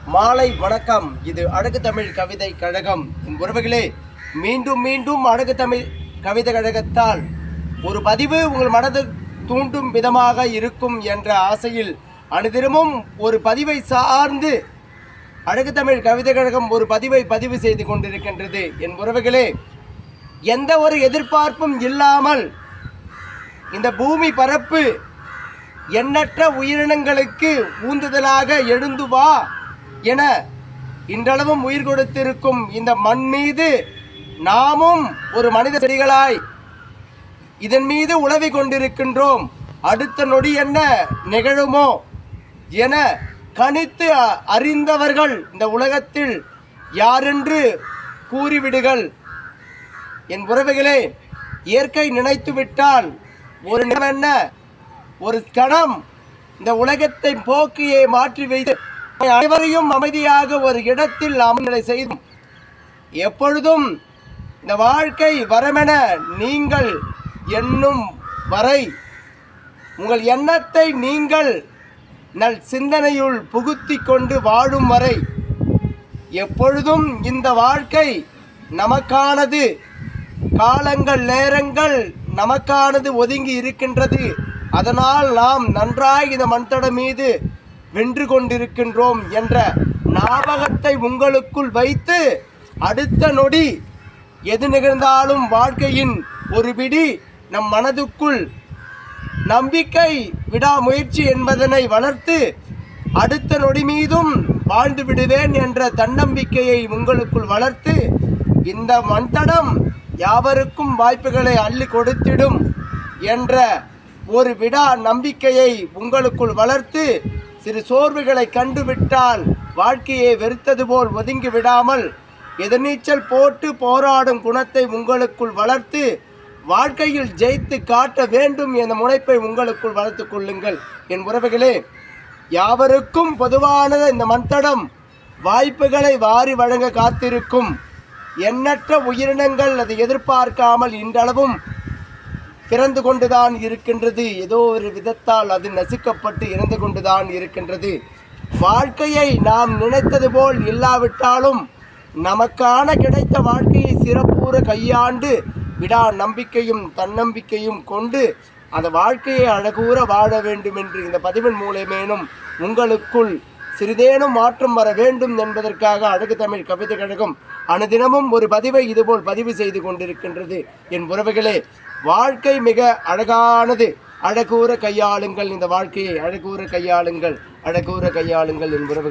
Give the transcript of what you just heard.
மாலை வணக்கம். இது அழகு தமிழ் கவிதை கழகம். என் உறவுகளே, மீண்டும் மீண்டும் அழகு தமிழ் கவிதை கழகத்தால் ஒரு பதிவு உங்கள் மனதை தூண்டும் விதமாக இருக்கும் என்ற ஆசையில் அனுதினமும் ஒரு பதிவை சார்ந்து அழகு தமிழ் கவிதை கழகம் ஒரு பதிவை பதிவு செய்து கொண்டிருக்கின்றது. என் உறவுகளே, எந்த ஒரு எதிர்பார்ப்பும் இல்லாமல் இந்த பூமி பரப்பு எண்ணற்ற உயிரினங்களுக்கு ஊந்துதலாக எழுந்து வா என இன்றளவும் உயிர் கொடுத்திருக்கும் இந்த மண் மீது நாமும் ஒரு மனித செடிகளாய் இதன் மீது உழவி கொண்டிருக்கின்றோம். அடுத்த நொடி என்ன நிகழுமோ என கணித்து அறிந்தவர்கள் இந்த உலகத்தில் யாரென்று கூறிவிடுகள். என் உறவுகளே, இயற்கை நினைத்து விட்டால் ஒரு நிமிடம் என்ன, ஒரு கணம் இந்த உலகத்தை போக்கியை மாற்றி வைத்து அனைவரையும் அமைதியாக ஒரு இடத்தில் அமர்நிலை செய்தும் எப்பொழுதும் இந்த வாழ்க்கை வரமென நீங்கள் எண்ணும் வரை, உங்கள் எண்ணத்தை நீங்கள் நல் சிந்தனையுள் புகுத்தி கொண்டு வாழும் வரை எப்பொழுதும் இந்த வாழ்க்கை நமக்கானது. காலங்கள் நேரங்கள் நமக்கானது ஒதுங்கி இருக்கின்றது. அதனால் நாம் நன்றாய் இந்த மண்தடம் மீது வென்று கொண்டிருக்கின்றோம் என்ற ஞாபகத்தை உங்களுக்குள் வைத்து அடுத்த நொடி எது நிகழ்ந்தாலும் வாழ்க்கையின் ஒரு பிடி நம் மனதுக்குள் நம்பிக்கை விடாமுயற்சி என்பதனை வளர்த்து அடுத்த நொடி மீதும் வாழ்ந்து விடுவேன் என்ற தன்னம்பிக்கையை உங்களுக்குள் வளர்த்து இந்த மண்தடம் யாவருக்கும் வாய்ப்புகளை அள்ளி கொடுத்திடும் என்ற ஒரு விடா நம்பிக்கையை உங்களுக்குள் வளர்த்து சிறு சோர்வுகளை கண்டுவிட்டால் வாழ்க்கையை வெறுத்தது போல் ஒதுங்கி விடாமல் எதிர்நீச்சல் போட்டு போராடும் குணத்தை உங்களுக்குள் வளர்த்து வாழ்க்கையில் ஜெயித்து காட்ட வேண்டும் என்ற முனைப்பை உங்களுக்குள் வளர்த்து கொள்ளுங்கள். என் உறவுகளே, யாவருக்கும் பொதுவானது இந்த மண்தடம் வாய்ப்புகளை வாரி வழங்க காத்திருக்கும். எண்ணற்ற உயிரினங்கள் அதை எதிர்பார்க்காமல் இன்றளவும் பிறந்து கொண்டுதான் இருக்கின்றது. ஏதோ ஒரு விதத்தால் அது நசுக்கப்பட்டு இறந்து கொண்டுதான் இருக்கின்றது. வாழ்க்கையை நாம் நினைத்தது போல் இல்லாவிட்டாலும் நமக்கான கிடைத்த வாழ்க்கையை சிறப்புற கையாண்டு விடா நம்பிக்கையும் தன்னம்பிக்கையும் கொண்டு அந்த வாழ்க்கையை அழகூற வாழ வேண்டும் என்று இந்த பதிவின் மூலமேனும் உங்களுக்குள் சிறிதேனும் மாற்றம் வர வேண்டும் என்பதற்காக அழகு தமிழ் கவிதை கழகம் அனுதினமும் ஒரு பதிவை இதுபோல் பதிவு செய்து கொண்டிருக்கின்றது. என் உறவுகளே, வாழ்க்கை மிக அழகானது. அழகூற கையாளுங்கள். இந்த வாழ்க்கையை அழகூற கையாளுங்கள், அழகூற கையாளுங்கள் என் உறவுகள்.